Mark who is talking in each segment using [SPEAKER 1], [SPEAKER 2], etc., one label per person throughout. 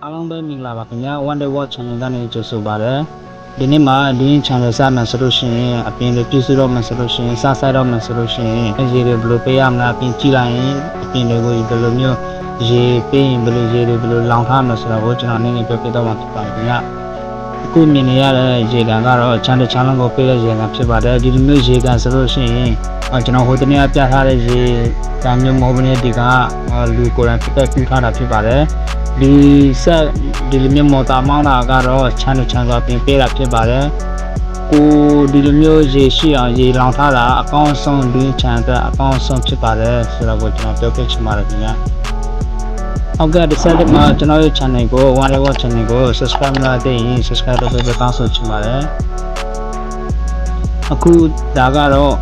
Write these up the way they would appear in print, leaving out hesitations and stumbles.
[SPEAKER 1] အားလုံးပဲမင်္ဂလာပါခင်ဗျာ Wonder World Channel ကနေကြိုဆိုပါရစေဒီနေ့မှာဒီ channel စမှဆိုလို့ရှိရင်အပြင်တွေပြည့်စုံတော့မှဆိုလို့ရှိရင်စဆိုင်တော့မှဆိုလို့ရှိရင်ရေတွေဘယ်လိုပေးရမလဲအပြင်ကြည့်လိုက်ရင်အပြင်တွေကိုဘယ်လိုမျိုးရေပေးရင်ဘယ်လိုရေတွေဘယ်လိုလောင်ထားမလဲဆိုတော့ကျွန်တော်နည်းနည်းပြောပြတော့မှဖြစ်ပါတယ်ခင်ဗျာအခုမြင်နေရတဲ့ရေကန်ကတော့ channel ကိုပေးတဲ့ရေကန်ဖြစ်ပါတယ်ဒီလိုမျိုးရေကန်ဆိုလို့ရှိရင်ကျွန်တော်ဟိုတနေ့ကပြထားတဲ့ရေကန်မျိုးမဟုတ်ဘဲနဲ့ဒီကလူကိုယ်တိုင်ဖြစ်တဲ့ပြထားတာဖြစ်ပါတယ်ဒီဆက်ဒီလိုမျိုးမော်တာမောင်းတာကတော့ချမ်းစွာပြင်ပေးတာဖြစ်ပါတယ်ကိုဒီလိုမျိုးရေရှိအောင်ရေလောင်ထားတာအကောင်းဆုံးဒီချမ်းအတွက်အကောင်းဆုံးဖြစ်ပါတယ်ဆိုတော့ကျွန်တော်ပြောပြချင်ပါတယ်ခင်ဗျာဟုတ်ကဲ့ဒီဆက်မှာကျွန်တော်ရဲ့ channel ကို Wonder World Channel ကို subscribe လုပ်တဲ့ရင် subscribe လုပ်ပေးတောင်းဆိုချင်ပါတယ်အခုဒါကတော့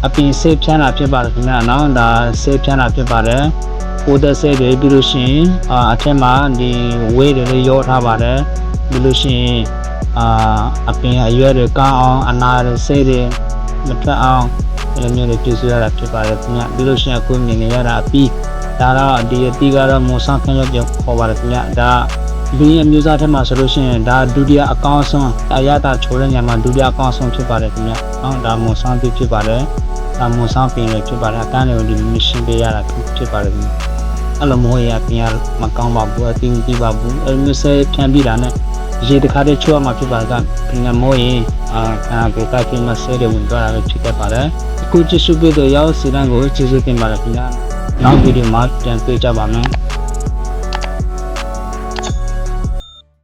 [SPEAKER 1] အပြင်ဆေးဖြန်းတာဖြစ်ပါတယ်ခင်ဗျာနော်ဒါဆေးဖြန်းတာဖြစ်ပါတယ်ပိုးသက်ဆေးတွေပြီးလို့ရှိရင်အထက်မှာဒီဝေးတွေရောထားပါတယ်ပြီးလို့ရှိရင်အပြင်အရွက်တွေကောင်းအောင်အနာတွေဆေးတွေမထွက်အောင်ဒီလိုမျိုးတွေပြုစုရတာဖြစ်ပါတယ်ခင်ဗျပြီးလို့ရှိရင်အခုမြင်နေရတာအပြီးဒါတော့ဒီအတီးကတော့မော်ဆန်ခင်းရောက်ခေါ်ပါတယ်ခင်ဗျဒါဒီအမျိုးသားထက်မှာဆိုလို့ရှိရင်ဒါဒုတိယအကောင်းဆုံးအရသာချိုးတဲ့ညမှာဒုတိယအကောင်းဆုံးဖြစ်ပါတယ်ခင်ဗျနော်ဒါမော်ဆန်ပြီးဖြစ်ပါတယ်ဒါမော်ဆန်ပင်လည်းဖြစ်ပါတယ်အကန်းတွေကိုဒီမရှင်းပေးရတာဖြစ်ပါတယ်ခင်ဗျအဲ့လိုမျိုးရပြင်ရမကောင်းပါဘူးအတင်းကြည့်ပါဘူးအဲ့လိုဆဲဖြန့်ပြီးတာနဲ့ရေတခါတည်းချိုးရမှာဖြစ်ပါတယ်ကပြင်မိုးရင်ကိုကပြင်မဆဲတွေဝင်သွားတာပဲဖြစ်ခဲ့ပါတယ်အခုကြည့်စုပေးတော့ရောက်စီတန်းကိုကျေးဇူးတင်ပါတယ်ခင်ဗျာနောက်ဗီဒီယိုမှာပြန်တွေ့ကြပါမယ်